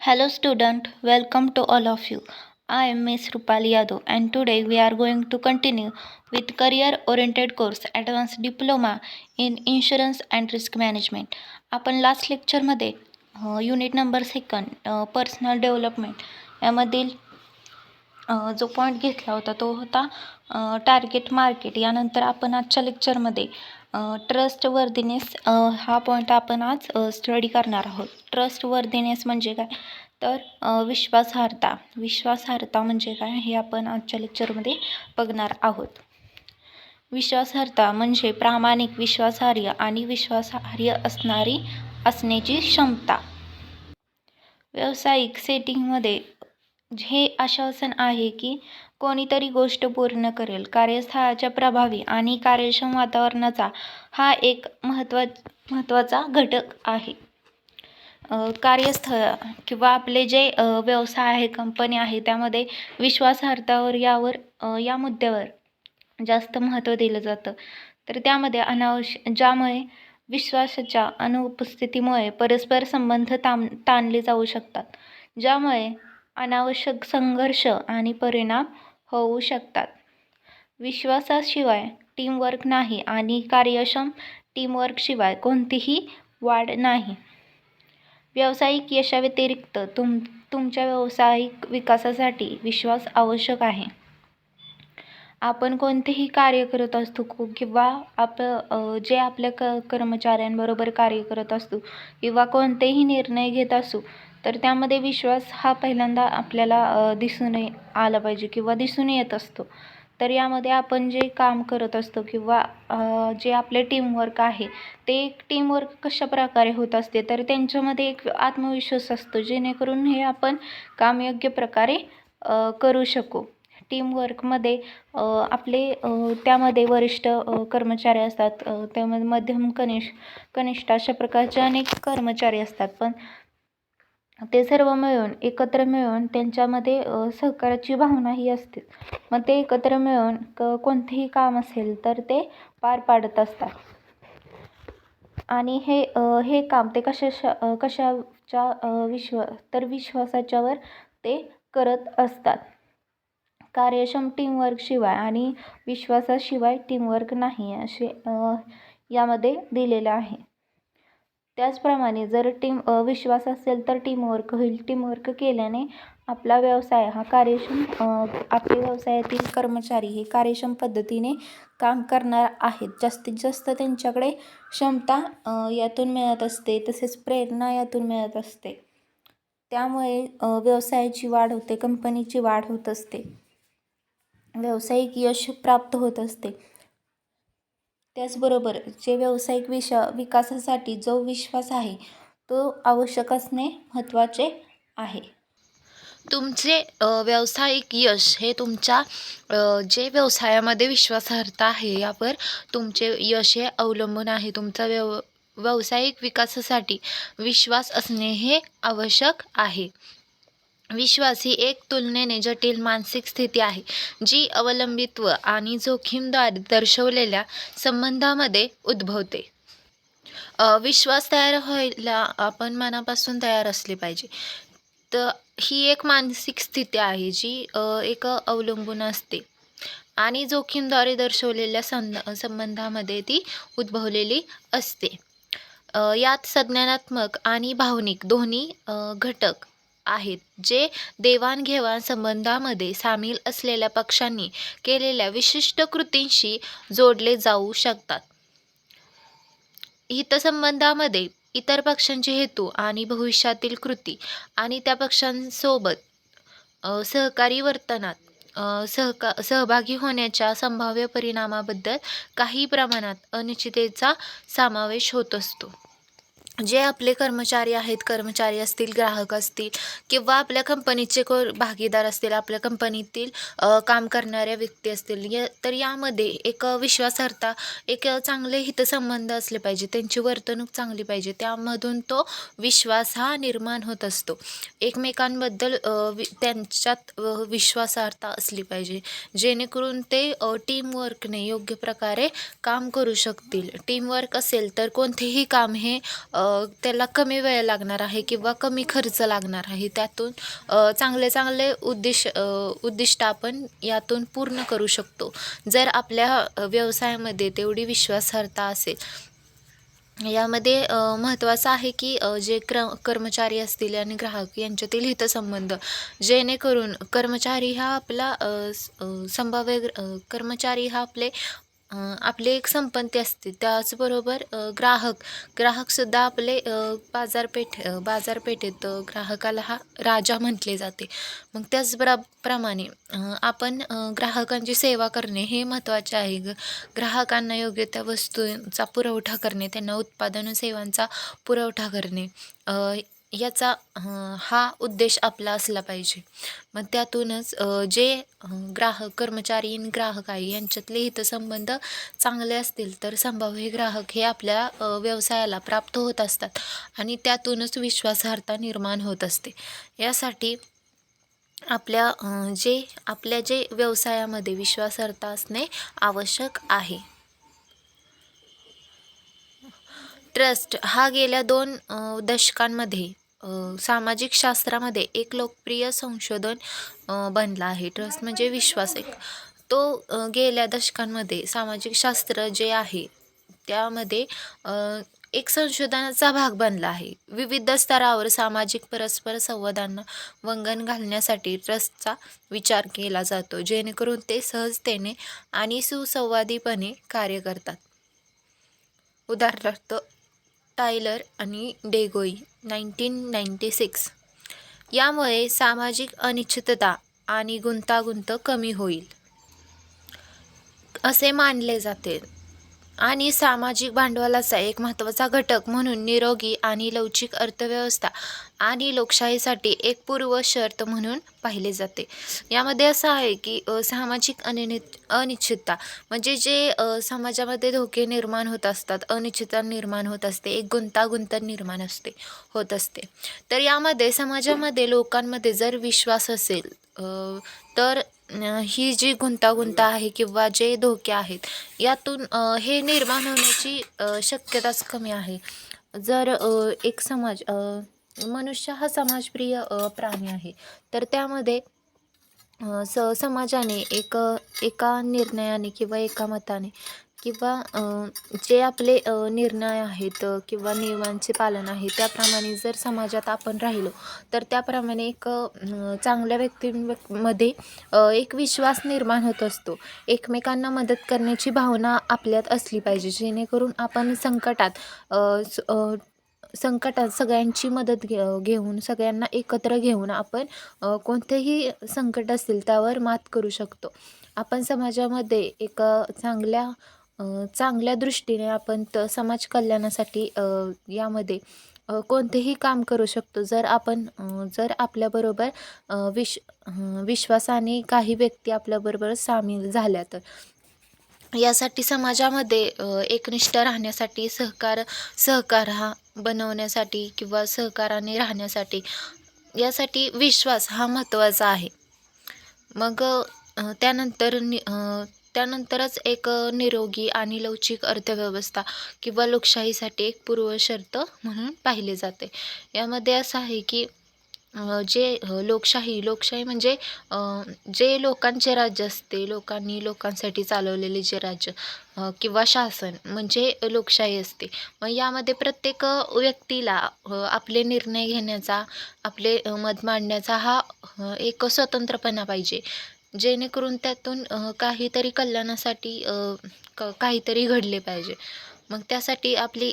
Hello student, welcome to all of you. I am Miss Rupali Yadav and today we are going to continue with career oriented course Advanced Diploma in Insurance and Risk Management. आपण last लेक्चरमध्ये unit number second personal development यामधील जो point घेतला होता तो होता target market. यानंतर आपण आजच्या लेक्चरमध्ये ट्रस्ट वर्दीनेस हा पॉईंट आपण आज स्टडी करणार आहोत. ट्रस्ट वर्दीनेस म्हणजे काय तर विश्वासार्हता म्हणजे काय हे आपण आजच्या लेक्चरमध्ये बघणार आहोत. विश्वासार्हता म्हणजे प्रामाणिक, विश्वासार्ह आणि विश्वासार्ह असण्याची क्षमता. व्यावसायिक सेटिंगमध्ये हे आश्वासन आहे की कोणीतरी गोष्ट पूर्ण करेल. कार्यस्थळाच्या प्रभावी आणि कार्यक्षम वातावरणाचा हा एक महत्त्वाचा घटक आहे. कार्यस्थळ किंवा आपले जे व्यवसाय आहे, कंपनी आहे, त्यामध्ये विश्वासार्हतावर या मुद्द्यावर जास्त महत्त्व दिलं जातं. तर त्यामध्ये ज्यामुळे विश्वासाच्या अनुपस्थितीमुळे परस्पर संबंध ताणले जाऊ शकतात, ज्यामुळे अनावश्यक संघर्ष आणि परिणाम होऊ शकतात. विश्वासाशिवाय टीमवर्क नाही आणि कार्यक्षम टीमवर्कशिवाय कोणतीही वाढ नाही. व्यावसायिक यशाव्यतिरिक्त तुमच्या व्यावसायिक विकासासाठी विश्वास आवश्यक आहे. आपण कोणतेही कार्य करत असतो किंवा जे आपल्या कर्मचाऱ्यांबरोबर कार्य करत असतो किंवा कोणतेही निर्णय घेत असू तर त्यामध्ये विश्वास हा पहिल्यांदा आपल्याला दिसून आला पाहिजे किंवा दिसून येत असतो. तर यामध्ये आपण जे काम करत असतो किंवा जे आपले टीमवर्क आहे ते टीमवर्क कशा प्रकारे होत असते तर त्यांच्यामध्ये एक आत्मविश्वास असतो, जेणेकरून हे आपण काम योग्य प्रकारे करू शकू. टीमवर्कमध्ये आपले त्यामध्ये वरिष्ठ कर्मचारी असतात, त्यामध्ये मध्यम कनिष्ठ अशा प्रकारचे अनेक कर्मचारी असतात. पण ते सर्व मिळून एकत्र मिळून त्यांच्यामध्ये सहकार्याची भावनाही असते. मग ते एकत्र मिळून कोणतेही काम असेल तर ते पार पाडत असतात. आणि हे काम ते विश्वासाच्यावर ते करत असतात. कार्यक्षम टीमवर्कशिवाय आणि विश्वासाशिवाय टीमवर्क नाही असे यामध्ये दिलेलं आहे. त्याचप्रमाणे जर विश्वास असेल तर टीमवर्क होईल. टीमवर्क केल्याने आपला व्यवसाय हा आपल्या व्यवसायातील कर्मचारी हे कार्यक्षम पद्धतीने काम करणार आहेत. जास्तीत जास्त त्यांच्याकडे क्षमता यातून मिळत असते, तसेच प्रेरणा यातून मिळत असते. त्यामुळे व्यवसायाची वाढ होते, कंपनीची वाढ होत असते, व्यावसायिक यश प्राप्त होत असते. त्याचबरोबर जे व्यावसायिक विकासासाठी जो विश्वास आहे तो आवश्यक असणे महत्त्वाचे आहे. तुमचे व्यावसायिक यश हे तुमच्या जे व्यवसायामध्ये विश्वासार्हता आहे यावर तुमचे यश हे अवलंबून आहे. तुमचा व्यावसायिक विकासासाठी विश्वास असणे हे आवश्यक आहे. विश्वास ही एक तुलनेने जटिल मानसिक स्थिती आहे जी अवलंबित्व आणि जोखीमद्वारे दर्शवलेल्या संबंधामध्ये उद्भवते. विश्वास तयार व्हायला आपण मनापासून तयार असले पाहिजे. तर ही एक मानसिक स्थिती आहे जी एक अवलंबून असते आणि जोखीमद्वारे दर्शवलेल्या संबंधामध्ये ती उद्भवलेली असते. यात संज्ञानात्मक आणि भावनिक दोन्ही घटक आहेत जे देवाणघेवाण संबंधामध्ये सामील असलेल्या पक्षांनी केलेल्या विशिष्ट कृतींशी जोडले जाऊ शकतात. हितसंबंधामध्ये इतर पक्षांचे हेतू आणि भविष्यातील कृती आणि त्या पक्षांसोबत सहकारी वर्तनात सहभागी होण्याच्या संभाव्य परिणामाबद्दल काही प्रमाणात अनिश्चिततेचा समावेश होत असतो. जे आपले कर्मचारी असतील, ग्राहक असतील किंवा आपल्या कंपनीचे भागीदार असतील, आपल्या कंपनीतील काम करणाऱ्या व्यक्ती असतील, तर यामध्ये एक विश्वासार्हता, एक चांगले हितसंबंध असले पाहिजे, त्यांची वर्तणूक चांगली पाहिजे. त्यामधून तो विश्वास हा निर्माण होत असतो. एकमेकांबद्दल त्यांच्यात विश्वासार्हता असली पाहिजे, जेणेकरून ते टीमवर्कने योग्य प्रकारे काम करू शकतील. टीमवर्क असेल तर कोणतेही काम हे त्याला कमी वेळ लागणार आहे किंवा कमी खर्च लागणार आहे. त्यातून चांगले चांगले उद्दिष्ट आपण यातून पूर्ण करू शकतो. जर आपल्या व्यवसायामध्ये तेवढी विश्वासार्हता असेल. यामध्ये महत्त्वाचं आहे की जे कर्मचारी असतील आणि ग्राहक यांच्यातील हितसंबंध, जेणेकरून कर्मचारी हा आपला संभाव्य कर्मचारी हा आपली एक संपत्ती असते. त्याचबरोबर ग्राहकसुद्धा आपले बाजारपेठेत ग्राहकाला हा राजा म्हटले जाते. मग प्रमाणे आपण ग्राहकांची सेवा करणे हे महत्त्वाचे आहे. ग्राहकांना योग्य त्या वस्तूंचा पुरवठा करणे, त्यांना उत्पादन सेवांचा पुरवठा करणे, हा उद्देश आपला असला पाहिजे. मग त्यातूनच जे कर्मचारी आणि ग्राहक आहे यांच्यातले हितसंबंध चांगले असतील तर संभाव्य ग्राहक हे आपल्या व्यवसायाला प्राप्त होत असतात आणि त्यातूनच विश्वासार्हता निर्माण होत असते. यासाठी आपल्या जे व्यवसायामध्ये विश्वासार्हता असणे आवश्यक आहे. ट्रस्ट हा गेल्या 2 दशकांमध्ये सामाजिक शास्त्रामध्ये एक लोकप्रिय संशोधन बनला आहे. ट्रस्ट म्हणजे विश्वास तो गेल्या दशकांमध्ये सामाजिक शास्त्र जे आहे त्यामध्ये एक संशोधनाचा भाग बनला आहे. विविध स्तरावर सामाजिक परस्पर संवादांना वंगण घालण्यासाठी ट्रस्टचा विचार केला जातो, जेणेकरून ते सहजतेने आणि सुसंवादीपणे कार्य करतात. उदाहरणार्थ टायलर आणि डेगोई 1996. यामुळे सामाजिक अनिश्चितता आणि गुंतागुंत कमी होईल असे मानले जाते आणि सामाजिक भांडवलाचा एक महत्त्वाचा घटक म्हणून निरोगी आणि लवचिक अर्थव्यवस्था आणि लोकशाहीसाठी एक पूर्वशर्त म्हणून पाहिले जाते. यामध्ये असं आहे की सामाजिक अनिश्चितता म्हणजे जे समाजामध्ये धोके निर्माण होत असतात, अनिश्चितता निर्माण होत असते, एक गुंतागुंत निर्माण होत असते. तर यामध्ये समाजामध्ये लोकांमध्ये जर विश्वास असेल तर ही जी गुंतागुंत आहे किंवा जे धोके आहेत यातून हे निर्माण होण्याची शक्यताच कमी आहे. जर एक मनुष्य हा समाजप्रिय प्राणी आहे, तर त्यामध्ये समाजाने एका निर्णयाने किंवा एका मताने किंवा जे आपले निर्णय आहेत किंवा नियमांचे पालन आहे त्याप्रमाणे जर समाजात आपण राहिलो तर त्याप्रमाणे एक चांगल्या व्यक्तींमध्ये एक विश्वास निर्माण होत असतो. एकमेकांना मदत करण्याची भावना आपल्यात असली पाहिजे, जेणेकरून आपण संकटात सगळ्यांची मदत घेऊन सगळ्यांना एकत्र घेऊन आपण कोणतेही संकट असेल त्यावर मात करू शकतो. आपण समाजामध्ये एक चांगल्या दृष्टीने आपण समाज कल्याणासाठी यामध्ये कोणतेही काम करू शकतो. जर आपल्याबरोबर विश्वासाने काही व्यक्ती आपल्याबरोबर सामील झाल्या तर. यासाठी समाजामध्ये एकनिष्ठ राहण्यासाठी सहकार हा बनवण्यासाठी किंवा सहकाराने राहण्यासाठी यासाठी विश्वास हा महत्त्वाचा आहे. मग त्यानंतरच एक निरोगी आणि लवचिक अर्थव्यवस्था किंवा लोकशाहीसाठी एक पूर्वशर्त म्हणून पाहिले जाते. यामध्ये असं आहे की जे लोकशाही म्हणजे जे लोकांचे राज्य असते, लोकांसाठी चालवलेले जे राज्य किंवा शासन म्हणजे लोकशाही असते. मग यामध्ये प्रत्येक व्यक्तीला आपले निर्णय घेण्याचा, आपले मत मांडण्याचा हा एक स्वतंत्रपणा पाहिजे, जेणेकरून त्यातून काहीतरी कल्याणासाठी काहीतरी घडले पाहिजे. मग त्यासाठी आपली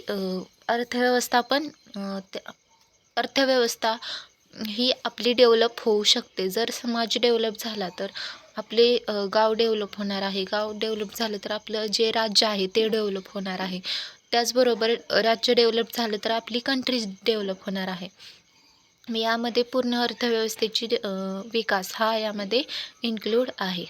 अर्थव्यवस्था ही आपली डेव्हलप होऊ शकते. जर समाज डेव्हलप झाला तर आपले गाव डेव्हलप होणार आहे. गाव डेव्हलप झालं तर आपलं जे राज्य आहे ते डेव्हलप होणार आहे. त्याचबरोबर राज्य डेव्हलप झालं तर आपली कंट्री डेव्हलप होणार आहे. यामध्ये पूर्ण अर्थव्यवस्थेची विकास हा यामध्ये इन्क्लूड आहे.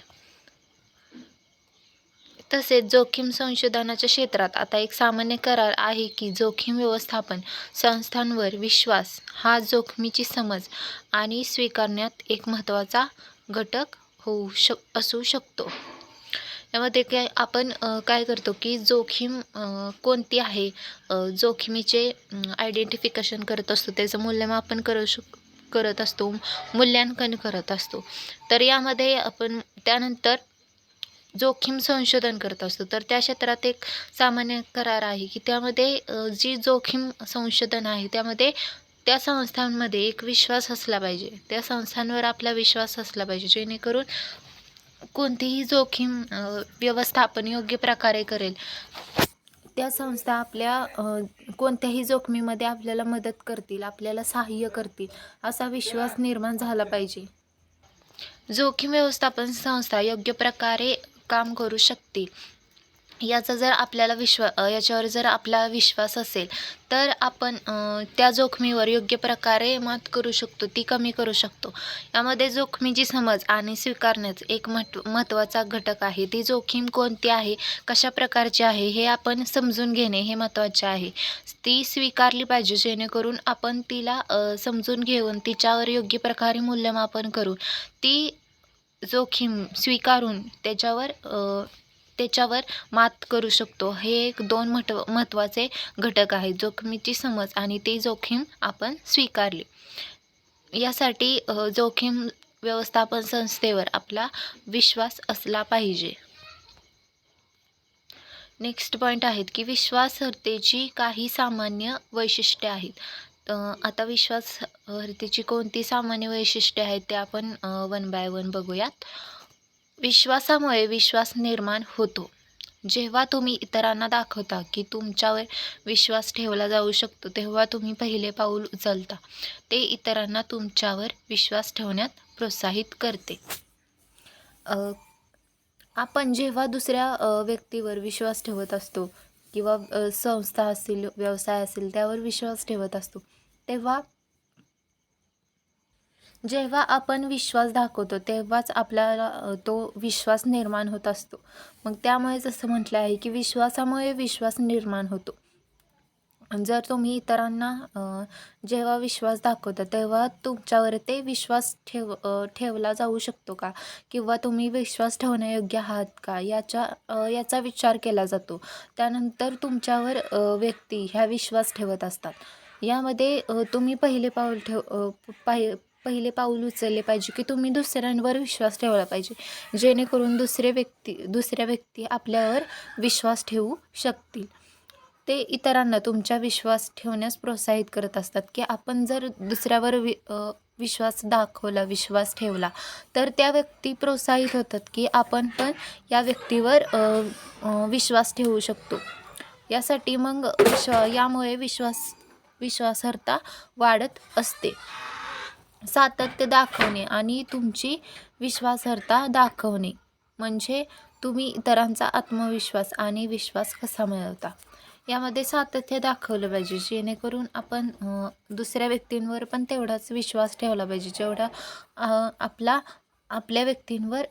तसेच जोखीम संशोधनाच्या क्षेत्रात आता एक सामान्य करार आहे की जोखीम व्यवस्थापन संस्थांवर विश्वास हा जोखमीची समज आणि स्वीकारण्यात एक महत्त्वाचा घटक असू शकतो. यामध्ये काय आपण काय करतो की जोखीम कोणती आहे, जोखमीचे आयडेंटिफिकेशन करत असतो, त्याचं मूल्यमापन करत असतो, मूल्यांकन करत असतो. तर यामध्ये आपण त्यानंतर जोखीम संशोधन करत असतो. तर त्या क्षेत्रात एक सामान्य करार आहे की त्यामध्ये जी जोखीम संशोधन आहे त्यामध्ये त्या संस्थांमध्ये एक विश्वास असला पाहिजे, त्या संस्थांवर आपला विश्वास असला पाहिजे, जेणेकरून कोणतीही जोखीम व्यवस्थापन योग्य प्रकारे करेल. त्या संस्था आपल्या कोणत्याही जोखमीमध्ये आपल्याला मदत करतील, आपल्याला सहाय्य करतील, असा विश्वास निर्माण झाला पाहिजे. जोखीम व्यवस्थापन संस्था योग्य प्रकारे काम करू शकते याचा जर आपल्याला याच्यावर जर आपला विश्वास असेल तर आपण त्या जोखमीवर योग्य प्रकारे मात करू शकतो, ती कमी करू शकतो. यामध्ये जोखमीची समज आणि स्वीकारण्याचं एक महत्त्वाचा घटक आहे. ती जोखीम कोणती आहे, कशा प्रकारची आहे हे आपण समजून घेणे हे महत्त्वाचे आहे. ती स्वीकारली पाहिजे, जेणेकरून आपण तिला समजून घेऊन तिच्यावर योग्य प्रकारे मूल्यमापन करून ती जोखीम स्वीकारून त्याच्यावर मात करू शकतो. हे एक 2 महत्त्वाचे घटक आहेत, जोखमीची समज आणि ती जोखीम आपण स्वीकारली. यासाठी जोखीम व्यवस्थापन संस्थेवर आपला विश्वास असला पाहिजे. नेक्स्ट पॉईंट आहेत की विश्वासार्हतेची काही सामान्य वैशिष्ट्ये आहेत. आता विश्वासार्हतेची कोणती सामान्य वैशिष्ट्ये आहेत ते आपण 1 बाय 1 बघूयात. विश्वासामुळे विश्वास निर्माण होतो. जेव्हा तुम्ही इतरांना दाखवता की तुमच्यावर विश्वास ठेवला जाऊ शकतो, तेव्हा तुम्ही पहिले पाऊल उचलता. ते इतरांना तुमच्यावर विश्वास ठेवण्यात प्रोत्साहित करते. आपण जेव्हा दुसऱ्या व्यक्तीवर विश्वास ठेवत असतो किंवा संस्था असतील, व्यवसाय असेल, त्यावर विश्वास ठेवत असतो, जेव्हा आपण विश्वास दाखवतो तेव्हाच आपल्याला तो विश्वास निर्माण होत असतो. मग त्यामुळेच असं म्हटलं आहे की विश्वासामुळे विश्वास निर्माण होतो. जर तुम्ही इतरांना जेव्हा विश्वास दाखवता तेव्हा तुमच्यावर ते विश्वास ठेवला जाऊ शकतो का, किंवा तुम्ही विश्वास ठेवण्यायोग्य आहात का, याचा विचार केला जातो. त्यानंतर तुमच्यावर व्यक्ती ह्या विश्वास ठेवत असतात. यामध्ये तुम्ही पहिले पाऊल उचलले पाहिजे की तुम्ही दुसऱ्यांवर विश्वास ठेवला पाहिजे, जेणेकरून दुसऱ्या व्यक्ती आपल्यावर विश्वास ठेवू शकतील. ते इतरांना तुमच्या विश्वास ठेवण्यास प्रोत्साहित करत असतात की आपण जर दुसऱ्यावर विश्वास दाखवला, विश्वास ठेवला, तर त्या व्यक्ती प्रोत्साहित होतात की आपण पण या व्यक्तीवर विश्वास ठेवू शकतो. यासाठी मग यामुळे विश्वासार्हता वाढत असते. सातत्य दाखवणे आणि तुमची विश्वासार्हता दाखवणे म्हणजे तुम्ही इतरांचा आत्मविश्वास आणि विश्वास कसा मिळवता, यामध्ये सातत्य दाखवलं पाहिजे, जेणेकरून आपण दुसऱ्या व्यक्तींवर पण तेवढाच विश्वास ठेवला पाहिजे जेवढा आपल्या व्यक्तींवर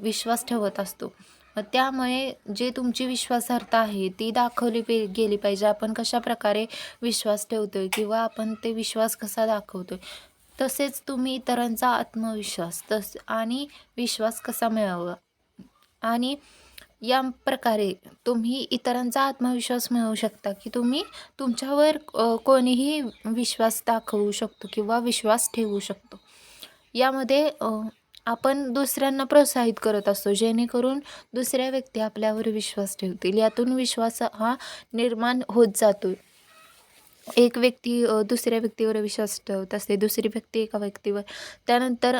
विश्वास ठेवत असतो. त्यामुळे जे तुमची विश्वासार्हता आहे ती दाखवली गेली पाहिजे. आपण कशा प्रकारे विश्वास ठेवतोय किंवा आपण ते विश्वास कसा दाखवतोय, तसेच तुम्ही इतरांचा आत्मविश्वास आणि विश्वास कसा मिळवावा, आणि या प्रकारे तुम्ही इतरांचा आत्मविश्वास मिळवू शकता की तुमच्यावर कोणीही विश्वास दाखवू शकतो किंवा विश्वास ठेवू शकतो. यामध्ये आपण दुसऱ्यांना प्रोत्साहित करत असतो, जेणेकरून दुसऱ्या व्यक्ती आपल्यावर विश्वास ठेवतील. यातून विश्वास हा निर्माण होत जातो. एक व्यक्ती दुसऱ्या व्यक्तीवर विश्वास ठेवत असते, दुसरी व्यक्ती एका व्यक्तीवर, त्यानंतर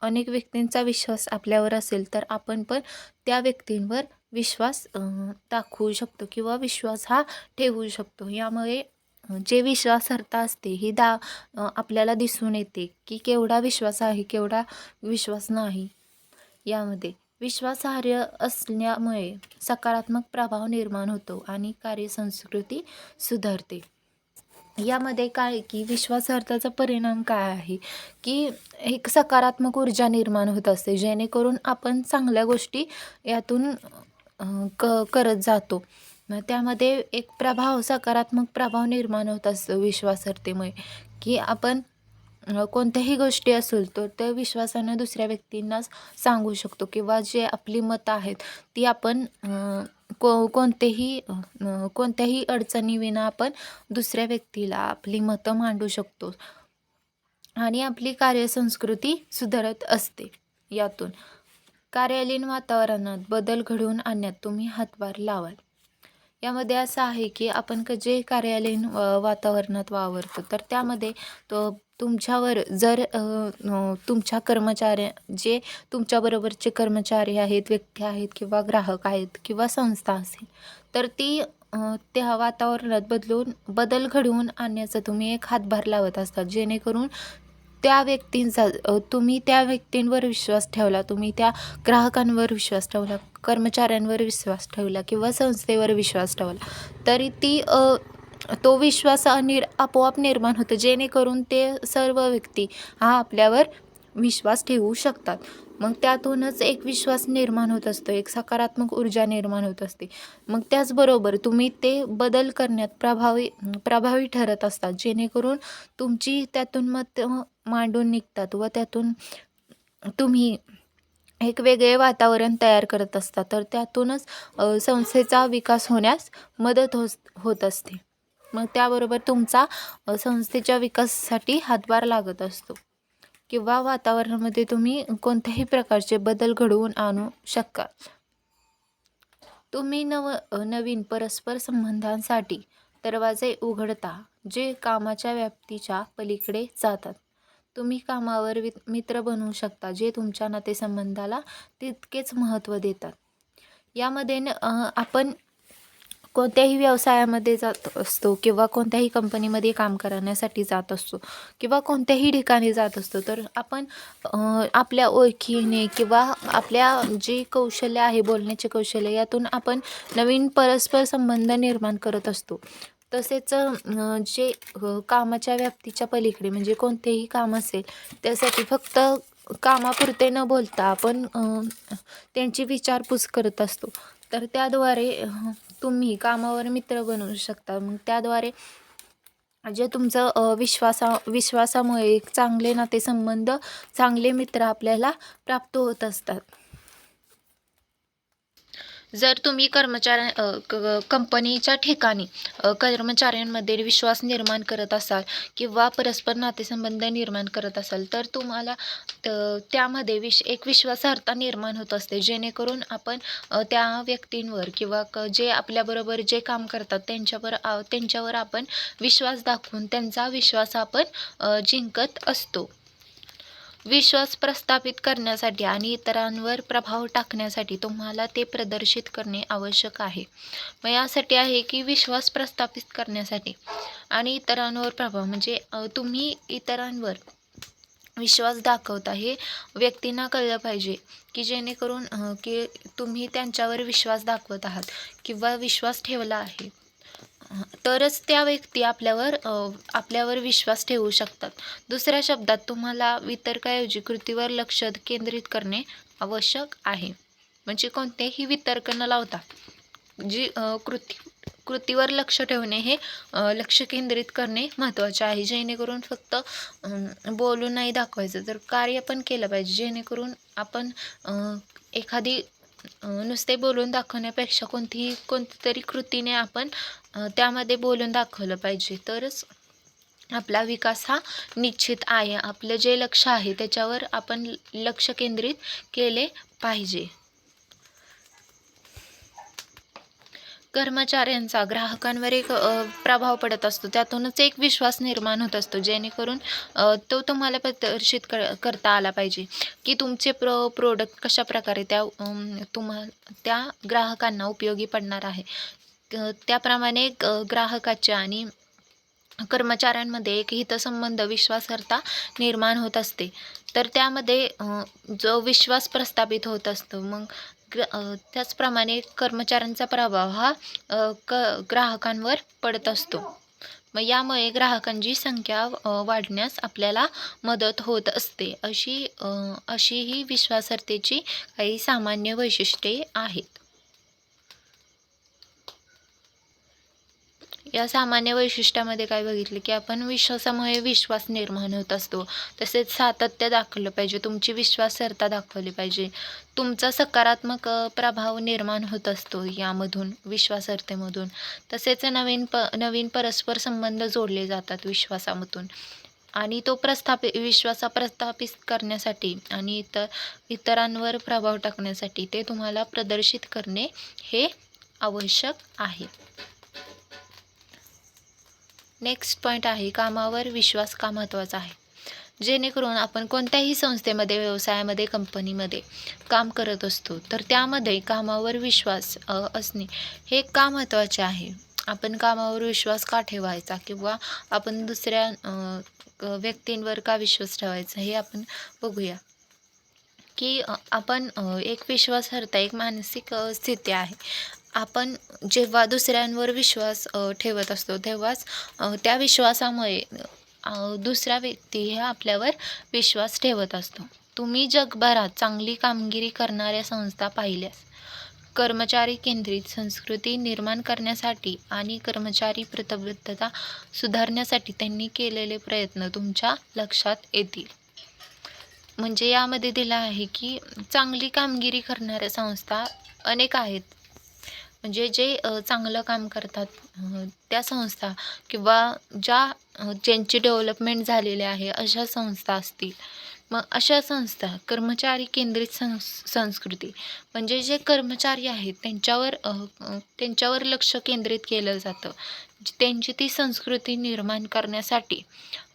अनेक व्यक्तींचा विश्वास आपल्यावर असेल तर आपण पण त्या व्यक्तींवर विश्वास दाखवू शकतो किंवा विश्वास हा ठेवू शकतो. यामुळे जे विश्वासार्हता असते ही आपल्याला दिसून येते की केवढा विश्वास आहे, केवढा विश्वास नाही. यामध्ये विश्वासार्ह असल्यामुळे सकारात्मक प्रभाव निर्माण होतो आणि कार्यसंस्कृती सुधारते. यामध्ये काय की विश्वासार्हतेचा परिणाम काय आहे की एक सकारात्मक ऊर्जा निर्माण होत असते, जेणेकरून आपण चांगल्या गोष्टी यातून करत जातो. त्यामध्ये एक सकारात्मक प्रभाव निर्माण होत असतो विश्वासार्हतेमुळे, की आपण कोणत्याही गोष्टी असेल तर त्या विश्वासानं दुसऱ्या व्यक्तींना सांगू शकतो, किंवा जे आपली मतं आहेत ती आपण कोणत्याही अडचणीविना आपण दुसऱ्या व्यक्तीला आपली मतं मांडू शकतो आणि आपली कार्यसंस्कृती सुधारत असते. यातून कार्यालयीन वातावरणात बदल घडवून आणण्यात तुम्ही हातभार लावाल. यामध्ये असं आहे की आपण जे कार्यालयीन वातावरणात वावरतो तर त्यामध्ये तुमच्यावर जर तुमच्या जे तुमच्याबरोबरचे कर्मचारी आहेत, व्यक्ती आहेत किंवा ग्राहक आहेत किंवा संस्था असेल, तर ती त्या वातावरणात बदल घडवून आणण्याचा तुम्ही एक हातभार लावत असतात, जेणेकरून तुम्ही त्या व्यक्तींवर विश्वास ठेवला, तुम्ही त्या ग्राहकांवर विश्वास ठेवला, कर्मचाऱ्यांवर विश्वास ठेवला किंवा संस्थेवर विश्वास ठेवला, तरी तो विश्वास आपोआप निर्माण होतो, जेणेकरून ते सर्व व्यक्ती आपल्यावर विश्वास ठेवू शकतात. मग त्यातूनच एक विश्वास निर्माण होत असतो, एक सकारात्मक ऊर्जा निर्माण होत असते. मग त्याचबरोबर तुम्ही ते बदल करण्यात प्रभावी ठरत असतात, जेणेकरून तुमची त्यातून मत मांडून निघतात व त्यातून तुम्ही एक वेगळे वातावरण तयार करत असता. तर त्यातूनच संस्थेचा विकास होण्यास मदत होत असते. मग त्याबरोबर तुमचा संस्थेच्या विकासासाठी हातभार लागत असतो, किंवा वातावरणामध्ये तुम्ही कोणत्याही प्रकारचे बदल घडवून आणू शकाल. तुम्ही नवीन परस्पर संबंधांसाठी दरवाजे उघडता, जे कामाच्या व्याप्तीच्या पलीकडे जातात. तुम्ही कामावर मित्र बनवू शकता, जे तुमच्या नातेसंबंधाला तितकेच महत्त्व देतात. यामध्ये आपण कोणत्याही व्यवसायामध्ये जात असतो किंवा कोणत्याही कंपनीमध्ये काम करण्यासाठी जात असतो किंवा कोणत्याही ठिकाणी जात असतो, तर आपण आपल्या ओळखीने किंवा आपल्या जे कौशल्य आहे, बोलण्याचे कौशल्य, यातून आपण नवीन परस्पर संबंध निर्माण करत असतो. तसेच जे कामाच्या व्याप्तीच्या पलीकडे, म्हणजे कोणतेही काम असेल त्यासाठी फक्त कामापुरते न बोलता आपण त्यांची विचारपूस करत असतो. तर त्याद्वारे तुम्ही कामावर मित्र बनवू शकता. मग त्याद्वारे जे तुमचं विश्वासामुळे एक चांगले नातेसंबंध, चांगले मित्र आपल्याला प्राप्त होत असतात. जर तुम्ही कंपनीच्या ठिकाणी कर्मचाऱ्यांमध्ये विश्वास निर्माण करत असाल किंवा परस्पर नातेसंबंध निर्माण करत असाल, तर तुम्हाला त्यामध्ये एक विश्वासार्हता निर्माण होत असते, जेणेकरून आपण त्या व्यक्तींवर किंवा जे आपल्याबरोबर जे काम करतात त्यांच्यावर आपण विश्वास दाखवून त्यांचा विश्वास आपण जिंकत असतो. विश्वास प्रस्थापित करण्यासाठी आणि इतरांवर प्रभाव टाकण्यासाठी तुम्हाला ते प्रदर्शित करणे आवश्यक आहे. मग यासाठी आहे की विश्वास प्रस्थापित करण्यासाठी आणि इतरांवर प्रभाव, म्हणजे तुम्ही इतरांवर विश्वास दाखवता हे व्यक्तींना कळलं पाहिजे, की जेणेकरून की तुम्ही त्यांच्यावर विश्वास दाखवत आहात किंवा विश्वास ठेवला आहे, तरच त्या व्यक्ती आपल्यावर विश्वास ठेवू शकतात. दुसऱ्या शब्दात तुम्हाला वितर्काऐवजी कृतीवर लक्ष केंद्रित करणे आवश्यक आहे. म्हणजे कोणतेही वितर्क न लावता जी कृतीवर लक्ष ठेवणे, हे लक्ष केंद्रित करणे महत्त्वाचे आहे, जेणेकरून फक्त बोलून नाही दाखवायचं, तर कार्य पण केलं पाहिजे, जेणेकरून आपण एखादी नुसते बोलून दाखवण्यापेक्षा कोणतीतरी कृतीने आपण त्यामध्ये बोलून दाखवलं पाहिजे, तरच आपला विकास हा निश्चित आहे. आपलं जे लक्ष आहे त्याच्यावर आपण लक्ष केंद्रित केले पाहिजे. कर्मचाऱ्यांचा ग्राहकांवर एक प्रभाव पडत असतो, त्यातूनच एक विश्वास निर्माण होत असतो, जेणेकरून तो तुम्हाला प्रदर्शित करता आला पाहिजे की तुमचे प्रोडक्ट कशा प्रकारे त्या ग्राहकांना उपयोगी पडणार आहे. त्याप्रमाणे ग्राहकाच्या आणि कर्मचाऱ्यांमध्ये एक हितसंबंध, विश्वासार्हता निर्माण होत असते. तर त्यामध्ये जो विश्वास प्रस्थापित होत असतो, मग त्याचप्रमाणे कर्मचाऱ्यांचा प्रभाव हा ग्राहकांवर पडत असतो. मग यामुळे ग्राहकांची संख्या वाढण्यास आपल्याला मदत होत असते. अशी ही विश्वासार्हतेची काही सामान्य वैशिष्ट्ये आहेत. या सामान्य वैशिष्ट्यामध्ये काय बघितले की आपण विश्वासामुळे विश्वास निर्माण होत असतो. तसेच सातत्य दाखवलं पाहिजे, तुमची विश्वासार्हता दाखवली पाहिजे, तुमचा सकारात्मक प्रभाव निर्माण होत असतो यामधून, विश्वासार्हतेमधून. तसेच नवीन परस्पर संबंध जोडले जातात विश्वासामधून. आणि तो प्रस्थापित करण्यासाठी आणि इतरांवर प्रभाव टाकण्यासाठी ते तुम्हाला प्रदर्शित करणे हे आवश्यक आहे. नेक्स्ट पॉईंट आहे, कामावर विश्वास का महत्त्वाचा आहे. जेणेकरून आपण कोणत्याही संस्थेमध्ये, व्यवसायामध्ये, कंपनीमध्ये काम करत असतो तर त्यामध्ये कामावर विश्वास असणे हे का महत्त्वाचे आहे. आपण कामावर विश्वास का ठेवायचा किंवा आपण दुसऱ्या व्यक्तींवर का विश्वास ठेवायचा हे आपण बघूया. की आपण एक विश्वासार्हता, एक मानसिक स्थिती आहे. आपण जेव्हा दुसऱ्यांवर विश्वास ठेवत असतो तेव्हाच त्या विश्वासामुळे दुसरा व्यक्ती हे आपल्यावर विश्वास ठेवत असतो. तुम्ही जगभरात चांगली कामगिरी करणाऱ्या संस्था पाहिल्यास कर्मचारी केंद्रित संस्कृती निर्माण करण्यासाठी आणि कर्मचारी प्रतिबद्धता सुधारण्यासाठी त्यांनी केलेले प्रयत्न तुमच्या लक्षात येतील. म्हणजे यामध्ये दिलं आहे की चांगली कामगिरी करणाऱ्या संस्था अनेक आहेत. म्हणजे जे चांगलं काम करतात त्या संस्था किंवा ज्यांची डेव्हलपमेंट झालेली आहे अशा संस्था असतील. मग अशा संस्था कर्मचारी केंद्रित संस्कृती म्हणजे जे कर्मचारी आहेत त्यांच्यावर लक्ष केंद्रित केलं जातं. त्यांची ती संस्कृती निर्माण करण्यासाठी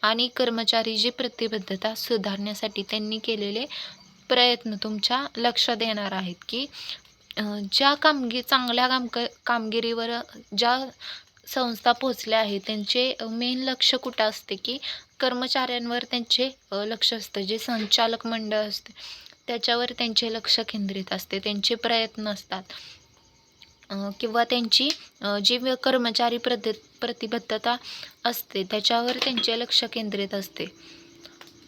आणि कर्मचारीची प्रतिबद्धता सुधारण्यासाठी त्यांनी केलेले प्रयत्न तुमच्या लक्षात येणार आहेत की ज्या चांगल्या कामगिरीवर ज्या संस्था पोहोचल्या आहेत त्यांचे मेन लक्ष कुठं असते की कर्मचाऱ्यांवर त्यांचे लक्ष असतं. जे संचालक मंडळ असते त्याच्यावर त्यांचे लक्ष केंद्रित असते, त्यांचे प्रयत्न असतात किंवा त्यांची जी कर्मचारी प्रतिबद्धता असते त्याच्यावर त्यांचे लक्ष केंद्रित असते.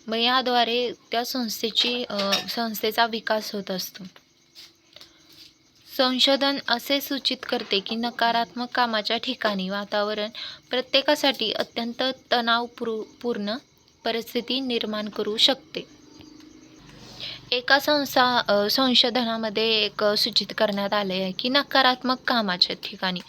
मग याद्वारे त्या संस्थेचा विकास होत असतो. संशोधन असे सूचित करते की नकारात्मक कामाच्या ठिकाणी वातावरण प्रत्येकासाठी अत्यंत तणावपूर्ण परिस्थिती निर्माण करू शकते. एका संशोधनामध्ये एक सूचित करण्यात आले आहे की नकारात्मक कामाच्या ठिकाणी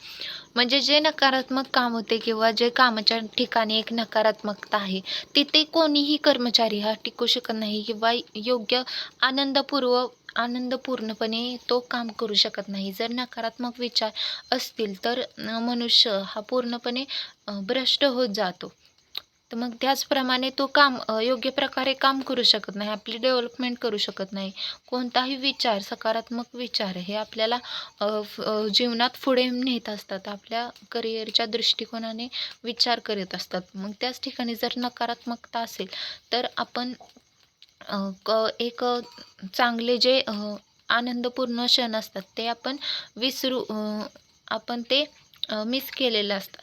म्हणजे जे नकारात्मक काम होते किंवा जे कामाच्या ठिकाणी एक नकारात्मकता आहे तिथे कोणीही कर्मचारी हा टिकू शकत नाही किंवा योग्य आनंदपूर्णपणे तो काम करू शकत नाही. जर नकारात्मक विचार असतील तर मनुष्य हा पूर्णपणे भ्रष्ट होत जातो. तर मग त्याचप्रमाणे तो योग्य प्रकारे काम करू शकत नाही, आपली डेव्हलपमेंट करू शकत नाही. कोणताही विचार, सकारात्मक विचार हे आपल्याला जीवनात पुढे नेत असतात, आपल्या करिअरच्या दृष्टिकोनाने विचार करत असतात. मग त्याच ठिकाणी जर नकारात्मकता असेल तर आपण एक चांगले जे आनंदपूर्ण क्षण असतात ते आपण आपण ते मिस केलेले असतात.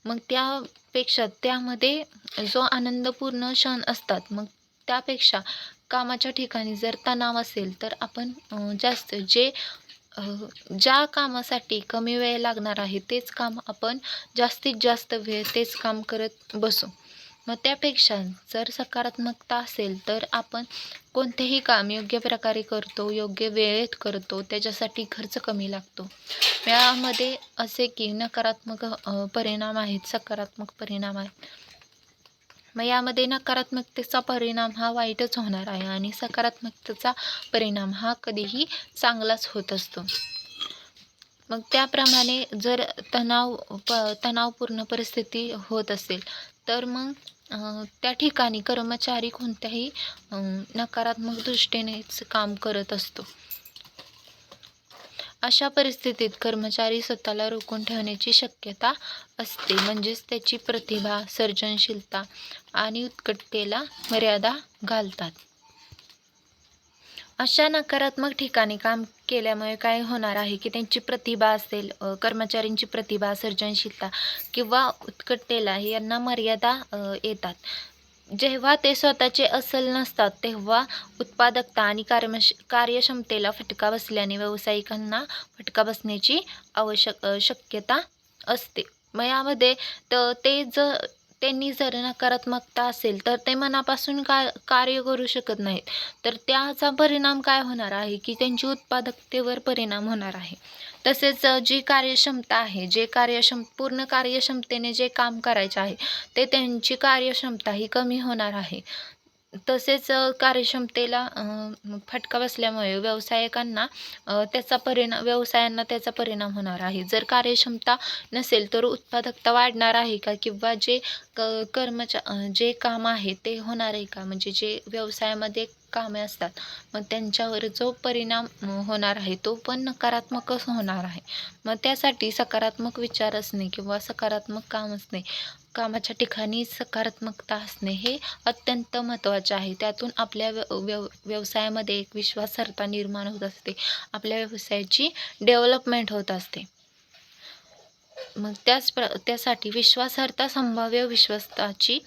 मग त्यापेक्षा त्यामध्ये जो आनंदपूर्ण क्षण असतात मग त्यापेक्षा कामाच्या ठिकाणी जर तणाव असेल तर आपण ज्या कामासाठी कमी वेळ लागणार आहे तेच काम आपण जास्तीत जास्त वेळ तेच काम करत बसू. मग त्यापेक्षा जर सकारात्मकता असेल तर आपण कोणतेही काम योग्य प्रकारे करतो, योग्य वेळेत करतो, त्याच्यासाठी खर्च कमी लागतो. यामध्ये असे की नकारात्मक परिणाम आहेत, सकारात्मक परिणाम आहेत. मग यामध्ये नकारात्मकतेचा परिणाम हा वाईटच होणार आहे आणि सकारात्मकतेचा परिणाम हा कधीही चांगलाच होत असतो. मग त्याप्रमाणे जर तणावपूर्ण परिस्थिती होत असेल तर मग त्या ठिकाणी कर्मचारी कोणत्याही नकारात्मक दृष्टीनेच काम करत असतो. अशा परिस्थितीत कर्मचारी स्वतःला रोखून ठेवण्याची शक्यता असते, म्हणजेच त्याची प्रतिभा, सर्जनशीलता आणि उत्कटतेला मर्यादा घालतात. अशा नकारात्मक ठिकाणी काम केल्यामुळे काय होणार आहे की त्यांची प्रतिभा असेल, कर्मचाऱ्यांची प्रतिभा, सर्जनशीलता किंवा उत्कटतेला यांना मर्यादा येतात. जेव्हा ते स्वतःचे असल नसतात तेव्हा उत्पादकता आणि कार्यक्षमतेला फटका बसल्याने व्यावसायिकांना फटका बसण्याची शक्यता असते. मग यामध्ये त्यांनी जर नकारात्मकता असेल तर ते मनापासून कार्य करू शकत नाहीत. तर त्याचा परिणाम काय होणार आहे की त्यांची उत्पादकतेवर परिणाम होणार आहे. तसेच जी कार्यक्षमता आहे, पूर्ण कार्यक्षमतेने जे काम करायचे आहे ते त्यांची कार्यक्षमता ही कमी होणार आहे. तसेच कार्यक्षमतेला फटका बसल्यामुळे व्यवसायांना त्याचा परिणाम होणार आहे. जर कार्यक्षमता नसेल तर उत्पादकता वाढणार आहे का, किंवा जे काम आहे ते होणार आहे का, म्हणजे जे व्यवसायामध्ये कामे असतात मग त्यांच्यावर जो परिणाम होणार आहे तो पण नकारात्मकच होणार आहे. मग त्यासाठी सकारात्मक विचार असणे किंवा सकारात्मक काम असणे, कामाच्या ठिकाणी सकारात्मकता असणे हे अत्यंत महत्त्वाचे आहे. त्यातून आपल्या व्यवसायामध्ये एक विश्वासार्हता निर्माण होत असते, आपल्या व्यवसायाची डेव्हलपमेंट होत असते. मग त्यासाठी विश्वासार्हता संभाव्य विश्वासाची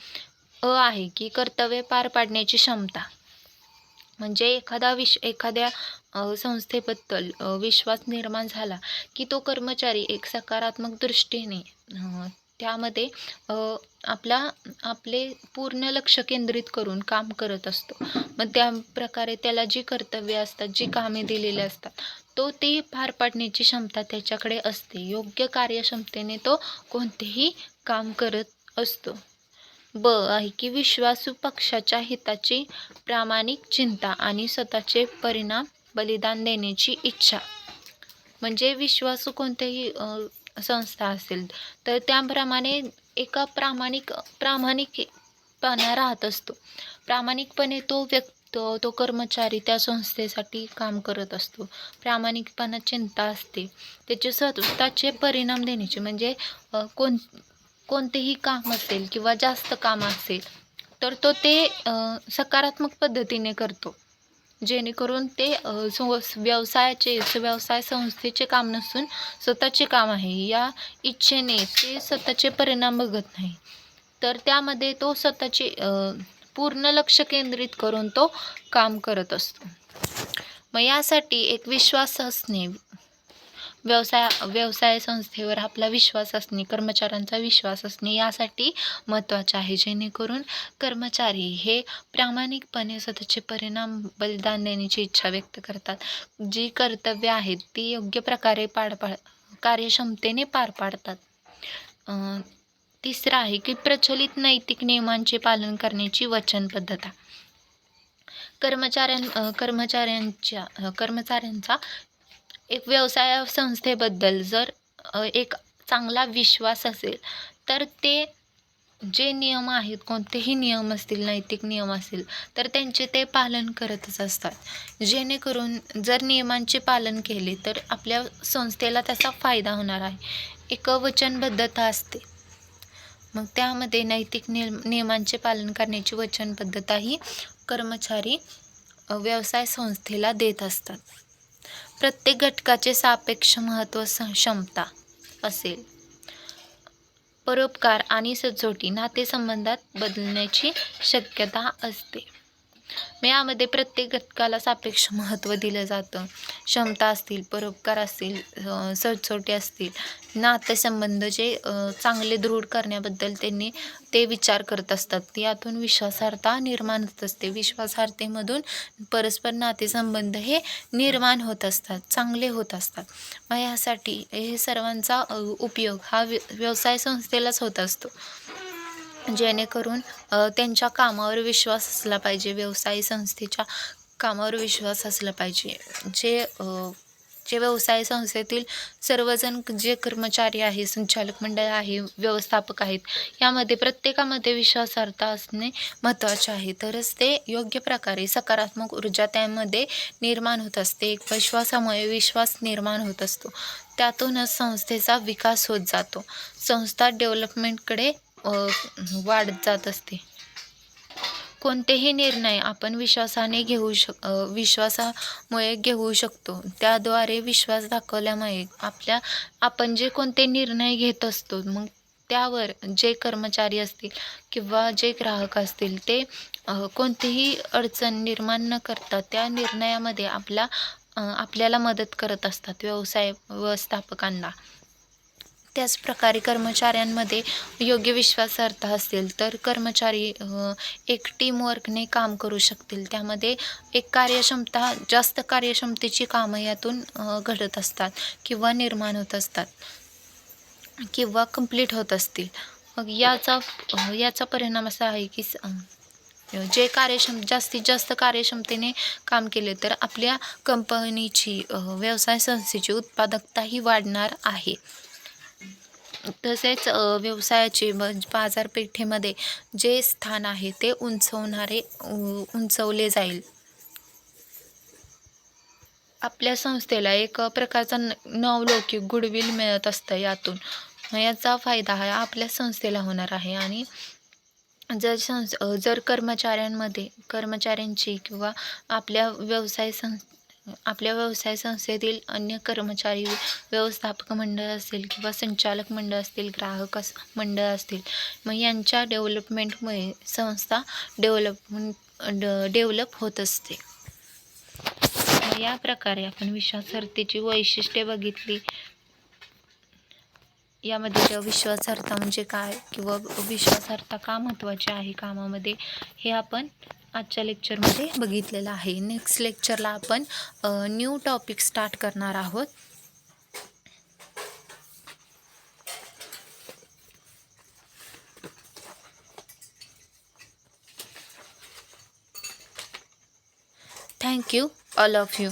आहे की कर्तव्य पार पाडण्याची क्षमता. म्हणजे एखाद्या संस्थेबद्दल विश्वास निर्माण झाला की तो कर्मचारी एक सकारात्मक दृष्टीने त्यामध्ये आपले पूर्ण लक्ष केंद्रित करून काम करत असतो. मग त्या प्रकारे त्याला जी कर्तव्य असतात, जी कामे दिलेली असतात ते पार पाडण्याची क्षमता त्याच्याकडे असते. योग्य कार्यक्षमतेने तो कोणतेही काम करत असतो. आहे की विश्वासू पक्षाच्या हिताची प्रामाणिक चिंता आणि स्वतःचे परिणाम बलिदान देण्याची इच्छा. म्हणजे विश्वासू कोणतेही संस्था असेल तर त्याप्रमाणे एका प्रामाणिकपणा राहत असतो. प्रामाणिकपणे तो कर्मचारी त्या संस्थेसाठी काम करत असतो. प्रामाणिकपणा चिंता असते त्याचे स्वतःचे परिणाम देण्याचे. म्हणजे कोणतेही काम असेल किंवा जास्त काम असेल तर ते सकारात्मक पद्धतीने करतो, जेणेकरून ते व्यवसाय संस्थेचे काम नसून स्वतःचे काम आहे या इच्छेने ते स्वतःचे परिणाम बघत नाही. तर त्यामध्ये तो स्वतःचे पूर्ण लक्ष केंद्रित करून तो काम करत असतो. मग यासाठी एक विश्वास असणे, व्यवसाय संस्थेवर आपला विश्वास असणे, कर्मचाऱ्यांचा विश्वास असणे यासाठी महत्त्वाचे आहे. जेणेकरून कर्मचारी हे प्रामाणिकपणे स्वतःचे परिणाम बलिदान देण्याची इच्छा व्यक्त करतात. जी कर्तव्य आहेत ती योग्य प्रकारे कार्यक्षमतेने पार पाडतात. तिसरं आहे की प्रचलित नैतिक नियमांचे पालन करण्याची वचनबद्धता. कर्मचाऱ्यांचा एक व्यवसाय संस्थेबद्दल जर एक चांगला विश्वास असेल तर ते जे नियम आहेत, कोणतेही नियम असतील, नैतिक नियम असतील तर त्यांचे ते पालन करतच असतात. जेणेकरून जर नियमांचे पालन केले तर आपल्या संस्थेला त्याचा फायदा होणार आहे. एक वचनबद्धता असते. मग त्यामध्ये नैतिक नियमांचे पालन करण्याची वचनबद्धता ही कर्मचारी व्यवसाय संस्थेला देत असतात. प्रत्येक घटकाचे सापेक्ष महत्त्व क्षमता असेल. परोपकार आणि सचोटी नातेसंबंधात बदलण्याची शक्यता असते. मग यामध्ये प्रत्येक घटकाला सापेक्ष महत्त्व दिलं जातं. क्षमता असतील, परोपकार असतील, सचोटी असतील, नातेसंबंध जे चांगले दृढ करण्याबद्दल ते विचार करत असतात. यातून विश्वासार्हता निर्माण होत असते. विश्वासार्हतेमधून परस्पर नातेसंबंध हे निर्माण होत असतात, चांगले होत असतात. मग यासाठी हे सर्वांचा उपयोग हा व्यवसाय संस्थेलाच होत असतो. जेणेकरून त्यांच्या कामावर विश्वास असला पाहिजे, व्यवसाय संस्थेच्या कामावर विश्वास असला पाहिजे. जे व्यवसाय संस्थेतील सर्वजण जे कर्मचारी आहे, संचालक मंडळ आहे, व्यवस्थापक आहेत, यामध्ये प्रत्येकामध्ये विश्वासार्हता असणे महत्त्वाचे आहे. तरच ते योग्य प्रकारे सकारात्मक ऊर्जा त्यामध्ये निर्माण होत असते. एक विश्वासामुळे विश्वास निर्माण होत असतो. त्यातूनच संस्थेचा विकास होत जातो. संस्था डेव्हलपमेंटकडे वाढत जात असते. कोणतेही निर्णय आपण विश्वासामुळे घेऊ शकतो. त्याद्वारे विश्वास दाखवल्यामुळे आपण जे कोणते निर्णय घेत असतो मग त्यावर जे कर्मचारी असतील किंवा जे ग्राहक असतील ते कोणतीही अडचण निर्माण न करता त्या निर्णयामध्ये आपल्याला मदत करत असतात व्यवसाय व्यवस्थापकांना. त्याचप्रकारे कर्मचाऱ्यांमध्ये योग्य विश्वासार्हता असतील तर कर्मचारी एक टीमवर्कने काम करू शकतील. त्यामध्ये एक जास्त कार्यक्षमतेची कामं यातून घडत असतात किंवा निर्माण होत असतात किंवा कंप्लीट होत असतील. मग याचा परिणाम असा आहे की जे जास्तीत जास्त कार्यक्षमतेने काम केले तर आपल्या कंपनीची व्यवसाय संस्थेची उत्पादकताही वाढणार आहे. तसेच व्यवसायाचे बाजारपेठेमध्ये जे स्थान आहे ते उंचवले जाईल. आपल्या संस्थेला एक प्रकारचा नावलौकिक गुडविल मिळत असतं यातून. याचा फायदा हा आपल्या संस्थेला होणार आहे. आणि जर कर्मचाऱ्यांची किंवा आपल्या व्यवसाय संस्थेतील अन्य कर्मचारी, व्यवस्थापक मंडळ असेल किंवा संचालक मंडळ असतील, ग्राहक मंडळ असतील, मग यांच्या डेव्हलपमेंटमुळे संस्था डेव्हलप होत असते. या प्रकारे आपण विश्वासार्हतेची वैशिष्ट्ये बघितली. यामध्ये विश्वासार्हता म्हणजे काय किंवा विश्वासार्हता का महत्त्वाची आहे कामामध्ये, हे आपण आजच्या लेक्चरमध्ये बघितलेलं आहे. नेक्स्ट लेक्चरला आपण न्यू टॉपिक स्टार्ट करणार आहोत. Thank you all of you.